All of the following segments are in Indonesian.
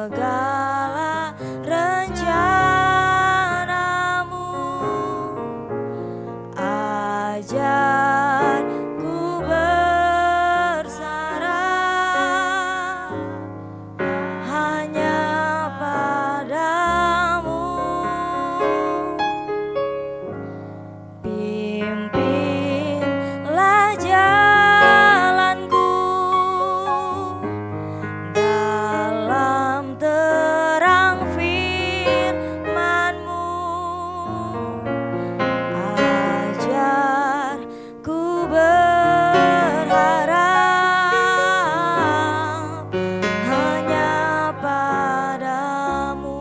segala rencanamu. Ajar ku bersarah hanya padamu. Pimpinlah jalanku dalam terang firman-Mu. Ajar ku berharap hanya padamu.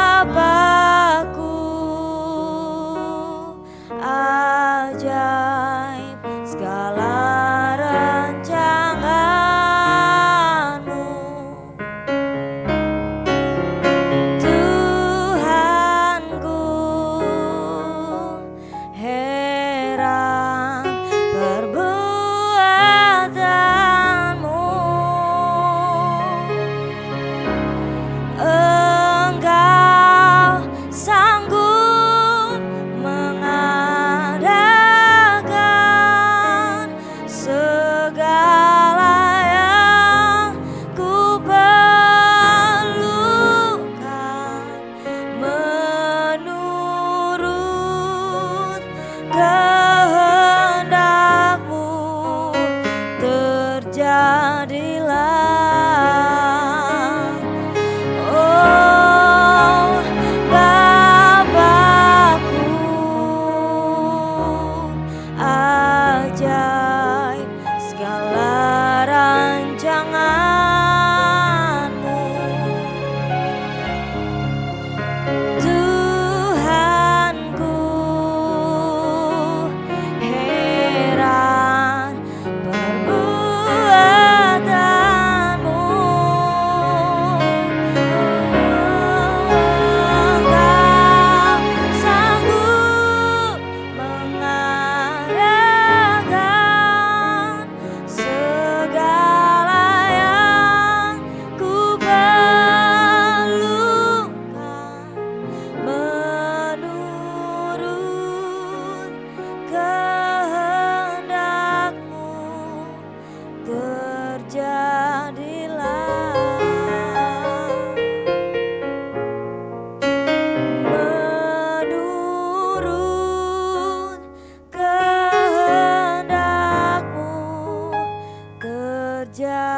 Bapakku, ajaib segala rancangan-Mu. Tuhanku, heran perbuatan-Mu. Engkau sanggup mengadakan segala yang ku perlukan menurut kehendak-Mu. Terjadilah, oh Bapakku, ajaib segala rancangan-Mu. Tuhanku, heran perbuatan-Mu. Engkau sanggup mengadakan segala yang ku perlukan menurut kehendak-Mu. Terjadilah menurut kehendak-Mu. Terjadilah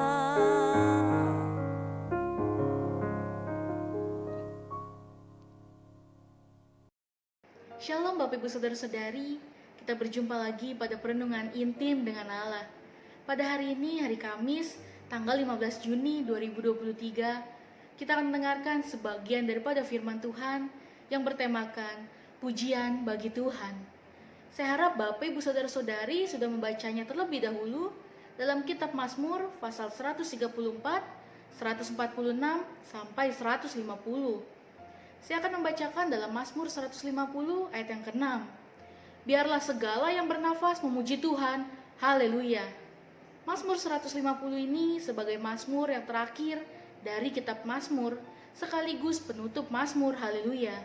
menurut kehendak-Mu. Shalom Bapak Ibu Saudara-saudari, kita berjumpa lagi pada perenungan intim dengan Allah. Pada hari ini, hari Kamis, tanggal 15 Juni 2023, kita akan mendengarkan sebagian daripada firman Tuhan yang bertemakan pujian bagi Tuhan. Saya harap Bapak Ibu Saudara-saudari sudah membacanya terlebih dahulu dalam kitab Mazmur pasal 134, 146 sampai 150. Saya akan membacakan dalam Mazmur 150 ayat yang ke-6. Biarlah segala yang bernafas memuji Tuhan, haleluya. Mazmur 150 ini sebagai Mazmur yang terakhir dari kitab Mazmur, sekaligus penutup Mazmur haleluya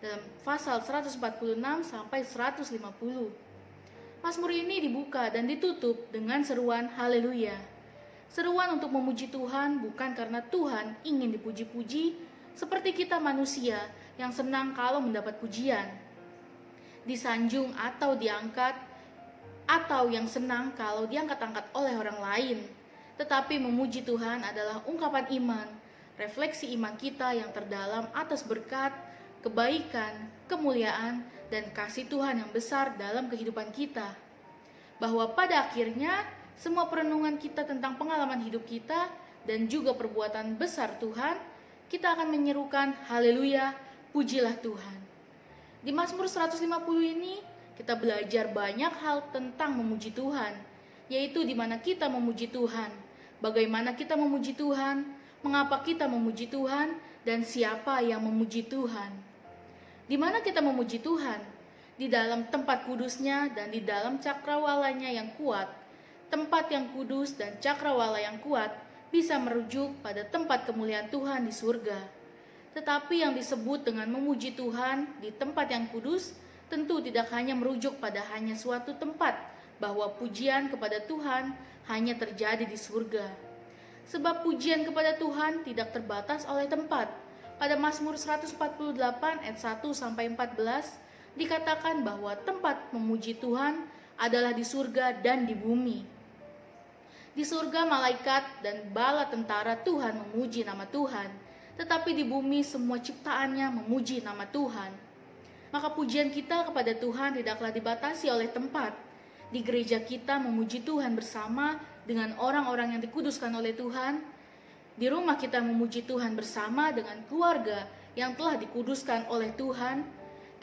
dalam pasal 146 sampai 150. Mazmur ini dibuka dan ditutup dengan seruan haleluya. Seruan untuk memuji Tuhan bukan karena Tuhan ingin dipuji-puji, seperti kita manusia yang senang kalau mendapat pujian, disanjung atau diangkat, atau yang senang kalau diangkat-angkat oleh orang lain. Tetapi memuji Tuhan adalah ungkapan iman, refleksi iman kita yang terdalam atas berkat, kebaikan, kemuliaan, dan kasih Tuhan yang besar dalam kehidupan kita. Bahwa pada akhirnya, semua perenungan kita tentang pengalaman hidup kita dan juga perbuatan besar Tuhan, kita akan menyerukan haleluya pujilah Tuhan. Di Mazmur 150 ini kita belajar banyak hal tentang memuji Tuhan, yaitu di mana kita memuji Tuhan, bagaimana kita memuji Tuhan, mengapa kita memuji Tuhan, dan siapa yang memuji Tuhan. Di mana kita memuji Tuhan? Di dalam tempat kudusnya dan di dalam cakrawalanya yang kuat. Tempat yang kudus dan cakrawala yang kuat bisa merujuk pada tempat kemuliaan Tuhan di surga. Tetapi yang disebut dengan memuji Tuhan di tempat yang kudus tentu tidak hanya merujuk pada hanya suatu tempat, bahwa pujian kepada Tuhan hanya terjadi di surga. Sebab pujian kepada Tuhan tidak terbatas oleh tempat. Pada Mazmur 148 ayat 1-14 dikatakan bahwa tempat memuji Tuhan adalah di surga dan di bumi. Di surga malaikat dan bala tentara Tuhan memuji nama Tuhan. Tetapi di bumi semua ciptaannya memuji nama Tuhan. Maka pujian kita kepada Tuhan tidaklah dibatasi oleh tempat. Di gereja kita memuji Tuhan bersama dengan orang-orang yang dikuduskan oleh Tuhan. Di rumah kita memuji Tuhan bersama dengan keluarga yang telah dikuduskan oleh Tuhan.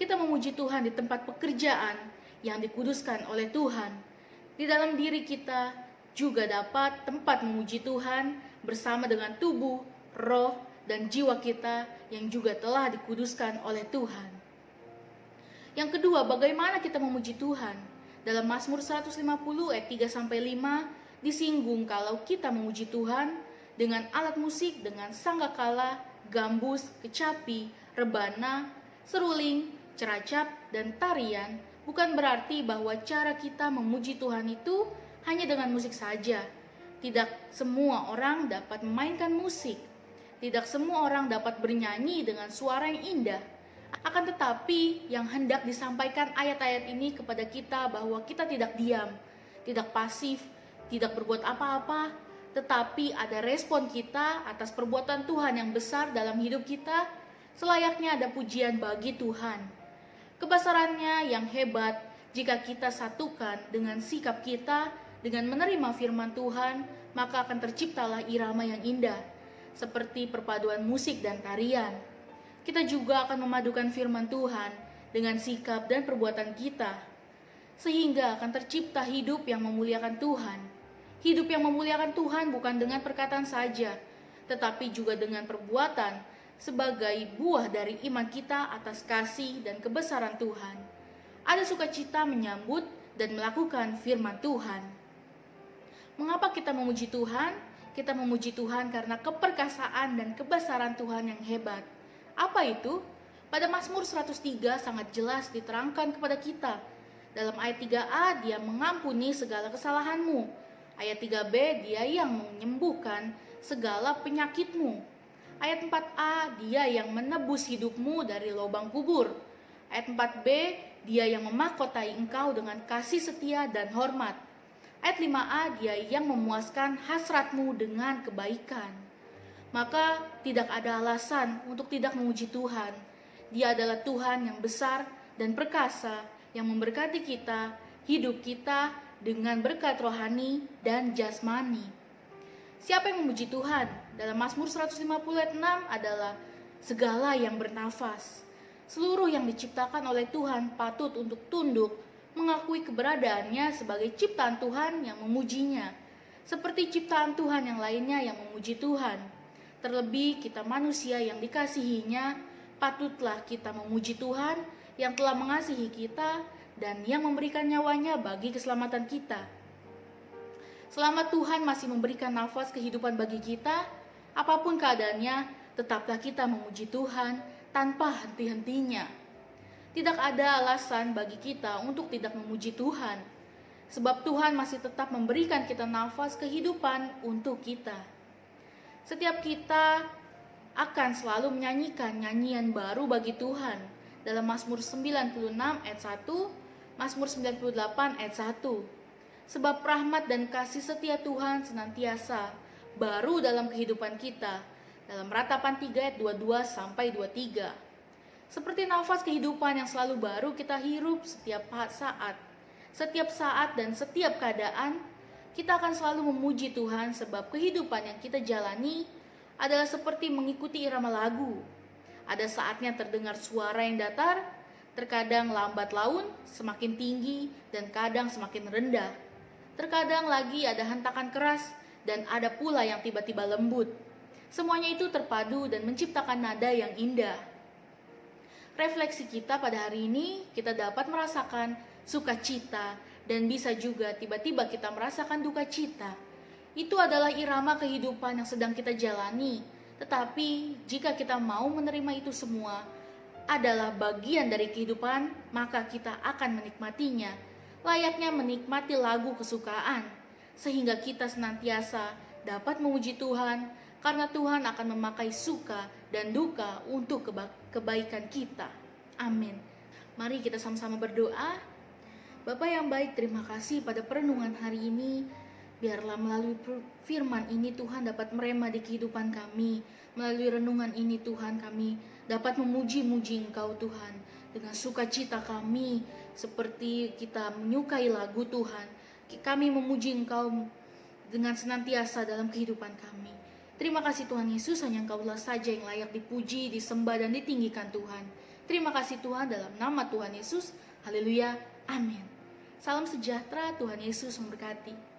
Kita memuji Tuhan di tempat pekerjaan yang dikuduskan oleh Tuhan. Di dalam diri kita juga dapat tempat memuji Tuhan bersama dengan tubuh, roh, dan jiwa kita yang juga telah dikuduskan oleh Tuhan. Yang kedua, bagaimana kita memuji Tuhan? Dalam Mazmur 150 ayat 3-5 disinggung kalau kita memuji Tuhan dengan alat musik, dengan sangkakala, gambus, kecapi, rebana, seruling, ceracap, dan tarian, bukan berarti bahwa cara kita memuji Tuhan itu hanya dengan musik saja. Tidak semua orang dapat memainkan musik. Tidak semua orang dapat bernyanyi dengan suara yang indah. Akan tetapi yang hendak disampaikan ayat-ayat ini kepada kita bahwa kita tidak diam, tidak pasif, tidak berbuat apa-apa, tetapi ada respon kita atas perbuatan Tuhan yang besar dalam hidup kita, selayaknya ada pujian bagi Tuhan. Kebesarannya yang hebat jika kita satukan dengan sikap kita, dengan menerima firman Tuhan, maka akan terciptalah irama yang indah, seperti perpaduan musik dan tarian. Kita juga akan memadukan firman Tuhan dengan sikap dan perbuatan kita, sehingga akan tercipta hidup yang memuliakan Tuhan. Hidup yang memuliakan Tuhan bukan dengan perkataan saja, tetapi juga dengan perbuatan sebagai buah dari iman kita atas kasih dan kebesaran Tuhan. Ada sukacita menyambut dan melakukan firman Tuhan. Mengapa kita memuji Tuhan? Kita memuji Tuhan karena keperkasaan dan kebesaran Tuhan yang hebat. Apa itu? Pada Mazmur 103 sangat jelas diterangkan kepada kita. Dalam ayat 3a, Dia mengampuni segala kesalahanmu. Ayat 3b, Dia yang menyembuhkan segala penyakitmu. Ayat 4a, Dia yang menebus hidupmu dari lubang kubur. Ayat 4b, Dia yang memahkotai engkau dengan kasih setia dan hormat. Ayat 5a, Dia yang memuaskan hasratmu dengan kebaikan. Maka tidak ada alasan untuk tidak memuji Tuhan. Dia adalah Tuhan yang besar dan perkasa yang memberkati kita, hidup kita dengan berkat rohani dan jasmani. Siapa yang memuji Tuhan? Dalam Mazmur 150 ayat 6 adalah segala yang bernafas. Seluruh yang diciptakan oleh Tuhan patut untuk tunduk, mengakui keberadaannya sebagai ciptaan Tuhan yang memujinya, seperti ciptaan Tuhan yang lainnya yang memuji Tuhan. Terlebih kita manusia yang dikasihinya, patutlah kita memuji Tuhan yang telah mengasihi kita dan yang memberikan nyawanya bagi keselamatan kita. Selama Tuhan masih memberikan nafas kehidupan bagi kita, apapun keadaannya, tetaplah kita memuji Tuhan tanpa henti-hentinya. Tidak ada alasan bagi kita untuk tidak memuji Tuhan, sebab Tuhan masih tetap memberikan kita nafas kehidupan untuk kita. Setiap kita akan selalu menyanyikan nyanyian baru bagi Tuhan. Dalam Mazmur 96 ayat 1, Mazmur 98 ayat 1. Sebab rahmat dan kasih setia Tuhan senantiasa baru dalam kehidupan kita. Dalam Ratapan 3 ayat 22-23. Seperti nafas kehidupan yang selalu baru kita hirup setiap saat. Setiap saat dan setiap keadaan, kita akan selalu memuji Tuhan sebab kehidupan yang kita jalani adalah seperti mengikuti irama lagu. Ada saatnya terdengar suara yang datar, terkadang lambat laun, semakin tinggi, dan kadang semakin rendah. Terkadang lagi ada hentakan keras, dan ada pula yang tiba-tiba lembut. Semuanya itu terpadu dan menciptakan nada yang indah. Refleksi kita pada hari ini, kita dapat merasakan sukacita, dan bisa juga tiba-tiba kita merasakan duka cita. Itu adalah irama kehidupan yang sedang kita jalani. Tetapi jika kita mau menerima itu semua adalah bagian dari kehidupan, maka kita akan menikmatinya. Layaknya menikmati lagu kesukaan, sehingga kita senantiasa dapat memuji Tuhan, karena Tuhan akan memakai suka dan duka untuk kebaikan kita. Amin. Mari kita sama-sama berdoa. Bapa yang baik, terima kasih pada perenungan hari ini. Biarlah melalui firman ini Tuhan dapat merema di kehidupan kami. Melalui renungan ini Tuhan kami dapat memuji-muji Engkau Tuhan. Dengan sukacita kami seperti kita menyukai lagu Tuhan. Kami memuji Engkau dengan senantiasa dalam kehidupan kami. Terima kasih Tuhan Yesus, hanya Engkau-lah saja yang layak dipuji, disembah dan ditinggikan Tuhan. Terima kasih Tuhan, dalam nama Tuhan Yesus. Haleluya. Amin. Salam sejahtera, Tuhan Yesus memberkati.